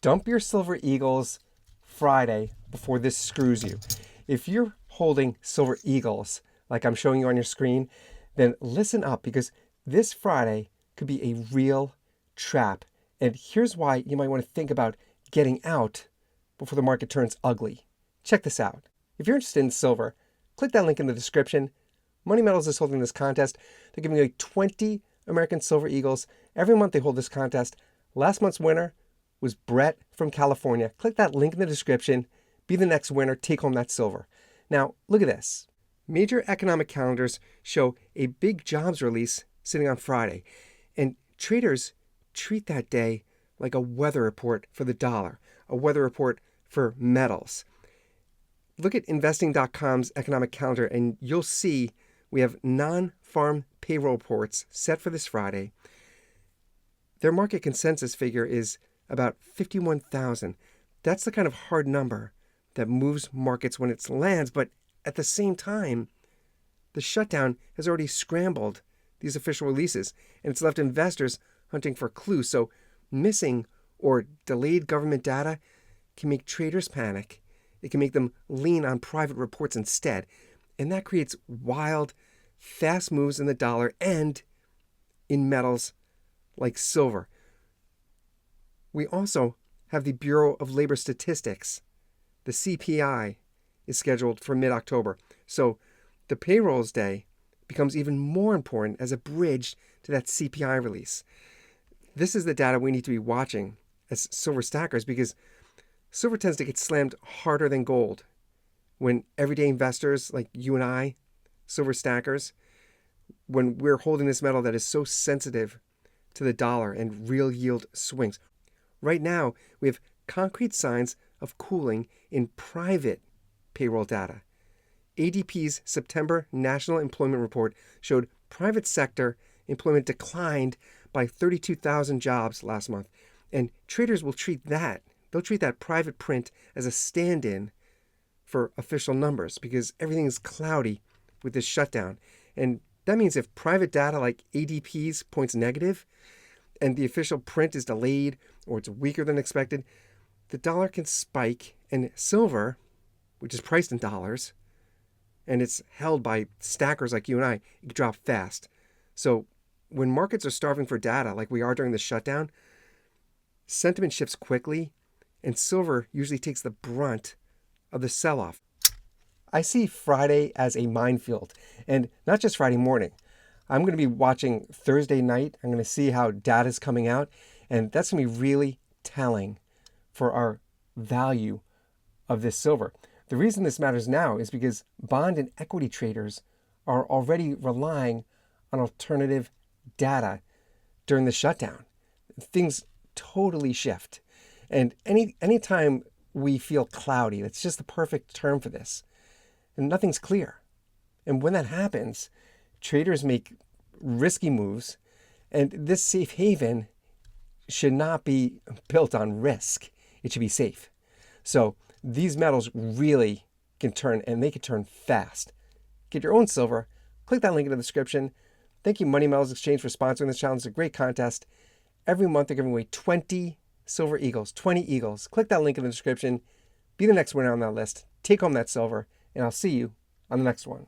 Dump your silver eagles Friday before this screws you. If you're holding silver eagles, like I'm showing you on your screen, then listen up, because this Friday could be a real trap. And here's why you might want to think about getting out before the market turns ugly. Check this out. If you're interested in silver, click that link in the description. Money Metals is holding this contest. They're giving away 20 American Silver Eagles. Every month they hold this contest. Last month's winner was Brett from California. Click that link in the description. Be the next winner. Take home that silver. Now, look at this. Major economic calendars show a big jobs release sitting on Friday. And traders treat that day like a weather report for the dollar, a weather report for metals. Look at investing.com's economic calendar and you'll see we have non-farm payroll reports set for this Friday. Their market consensus figure is about 51,000. That's the kind of hard number that moves markets when it lands, but at the same time, the shutdown has already scrambled these official releases, and it's left investors hunting for clues. So missing or delayed government data can make traders panic. It can make them lean on private reports instead. And that creates wild, fast moves in the dollar and in metals like silver. We also have the Bureau of Labor Statistics. The CPI is scheduled for mid-October. So the payrolls day becomes even more important as a bridge to that CPI release. This is the data we need to be watching as silver stackers, because silver tends to get slammed harder than gold when everyday investors like you and I, silver stackers, when we're holding this metal that is so sensitive to the dollar and real yield swings. Right now, we have concrete signs of cooling in private payroll data. ADP's September National Employment Report showed private sector employment declined by 32,000 jobs last month. And traders will treat that, they'll treat that private print as a stand-in for official numbers, because everything is cloudy with this shutdown. And that means if private data like ADP's points negative and the official print is delayed or it's weaker than expected, the dollar can spike, and silver, which is priced in dollars, and it's held by stackers like you and I, it can drop fast. So when markets are starving for data like we are during the shutdown, sentiment shifts quickly, and silver usually takes the brunt of the sell-off. I see Friday as a minefield, and not just Friday morning. I'm going to be watching Thursday night. I'm going to see how data is coming out, and that's going to be really telling for our value of this silver. The reason this matters now is because bond and equity traders are already relying on alternative data during the shutdown. Things totally shift. And anytime we feel cloudy, that's just the perfect term for this. And nothing's clear. And when that happens, traders make risky moves, and this safe haven should not be built on risk. It should be safe. So these metals really can turn, and they can turn fast. Get your own silver. Click that link in the description. Thank you, Money Metals Exchange, for sponsoring this challenge. It's a great contest. Every month they're giving away 20 silver eagles, 20 eagles. Click that link in the description. Be the next winner on that list. Take home that silver, and I'll see you on the next one.